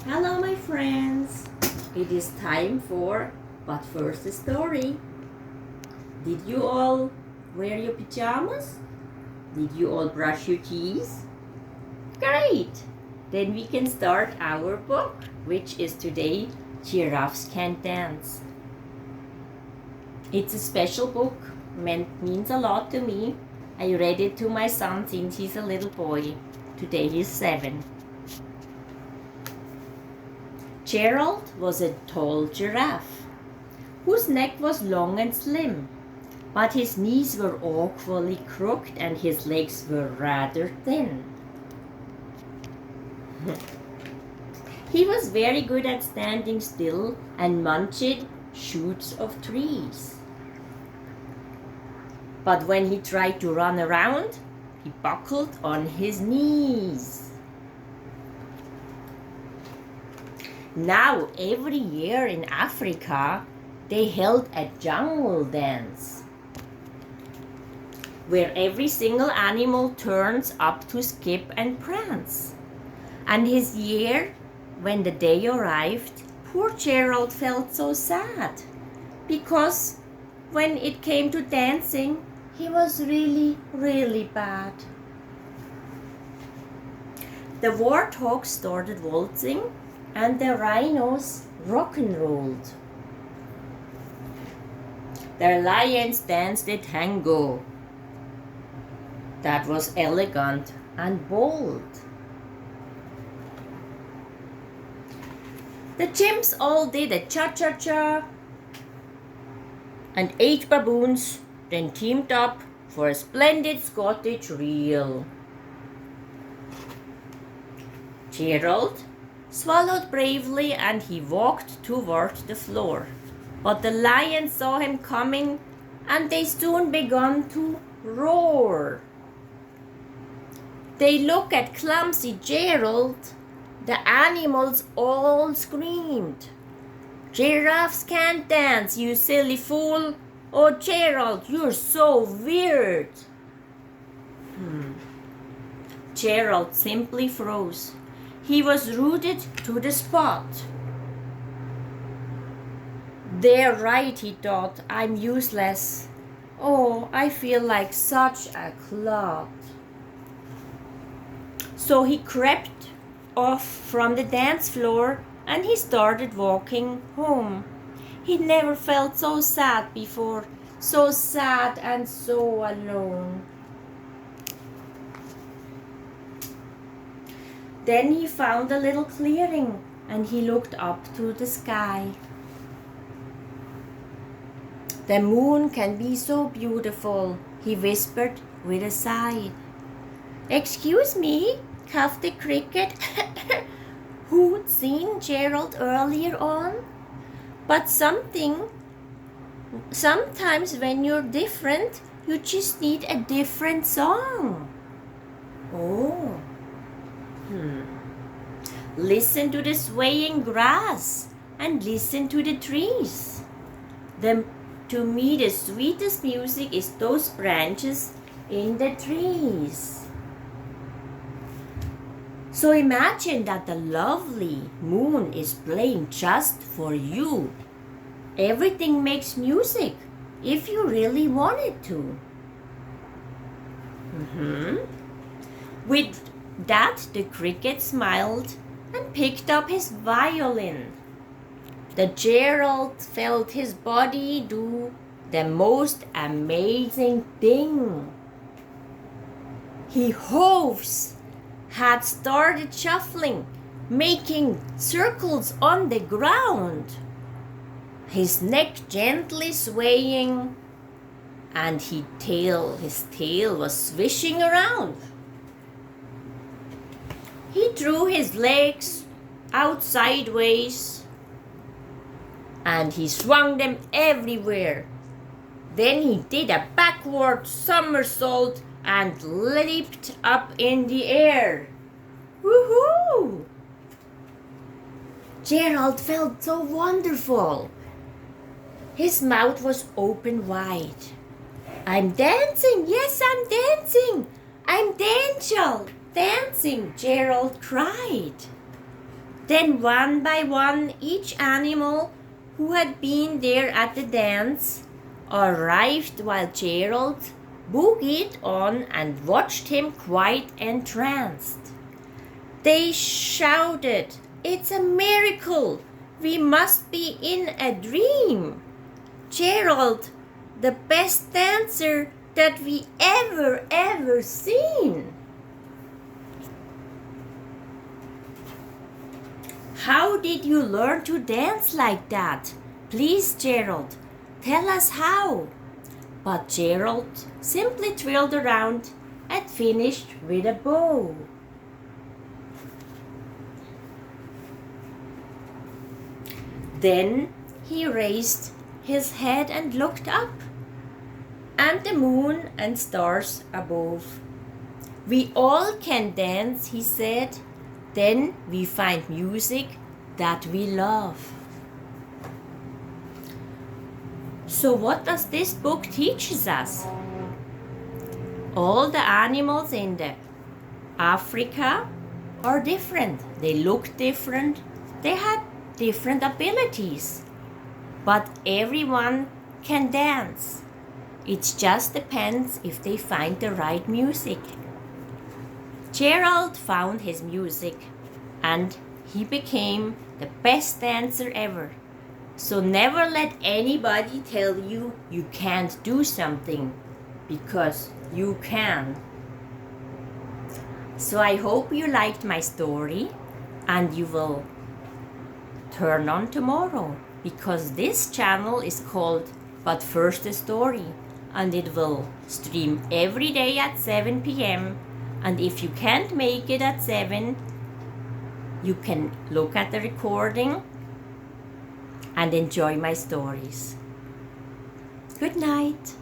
Hello my friends! It is time for But First a Story. Did you all wear your pajamas? Did you all brush your teeth? Great! Then we can start our book, which is today Giraffes Can't Dance. It's a special book, means a lot to me. I read it to my son since he's a little boy. Today he's 7. Gerald was a tall giraffe, whose neck was long and slim, but his knees were awkwardly crooked and his legs were rather thin. He was very good at standing still and munched shoots of trees. But when he tried to run around, he buckled on his knees. Now, every year in Africa, they held a jungle dance, where every single animal turns up to skip and prance. And his year, when the day arrived, poor Gerald felt so sad, because when it came to dancing, he was really, really bad. The warthogs started waltzing, and the rhinos rock and rolled. The lions danced a tango that was elegant and bold. The chimps all did a cha-cha-cha, and 8 baboons then teamed up for a splendid Scottish reel. Gerald swallowed bravely and he walked toward the floor. But the lions saw him coming and they soon began to roar. They looked at clumsy Gerald. The animals all screamed, "Giraffes can't dance, you silly fool! Oh, Gerald, you're so weird!" Gerald simply froze. He was rooted to the spot. "They're right," he thought. "I'm useless. Oh, I feel like such a clod." So he crept off from the dance floor and he started walking home. He never felt so sad before, so sad and so alone. Then he found a little clearing and he looked up to the sky. "The moon can be so beautiful," he whispered with a sigh. "Excuse me," coughed the cricket, who'd seen Gerald earlier on. "But sometimes when you're different, you just need a different song." Oh. Listen to the swaying grass and listen to the trees. To me, the sweetest music is those branches in the trees. So imagine that the lovely moon is playing just for you. Everything makes music if you really want it to. With that, the cricket smiled and picked up his violin. The Gerald felt his body do the most amazing thing. His hooves had started shuffling, making circles on the ground. His neck gently swaying, and his tail was swishing around. He drew his legs out sideways and he swung them everywhere. Then he did a backward somersault and leaped up in the air. Woohoo! Gerald felt so wonderful. His mouth was open wide. "I'm dancing, yes, I'm dancing. I'm dancing, Gerald cried. Then one by one, each animal who had been there at the dance arrived while Gerald boogied on and watched him quite entranced. They shouted, "It's a miracle! We must be in a dream! Gerald, the best dancer that we ever seen!" "How did you learn to dance like that? Please, Gerald, tell us how." But Gerald simply twirled around and finished with a bow. Then he raised his head and looked up, and the moon and stars above. "We all can dance," he said. "Then we find music that we love." So what does this book teach us? All the animals in the Africa are different. They look different. They had different abilities. But everyone can dance. It just depends if they find the right music. Gerald found his music and he became the best dancer ever. So never let anybody tell you you can't do something, because you can. So I hope you liked my story and you will turn on tomorrow, because this channel is called But First a Story, and it will stream every day at 7 p.m. And if you can't make it at 7, you can look at the recording and enjoy my stories. Good night.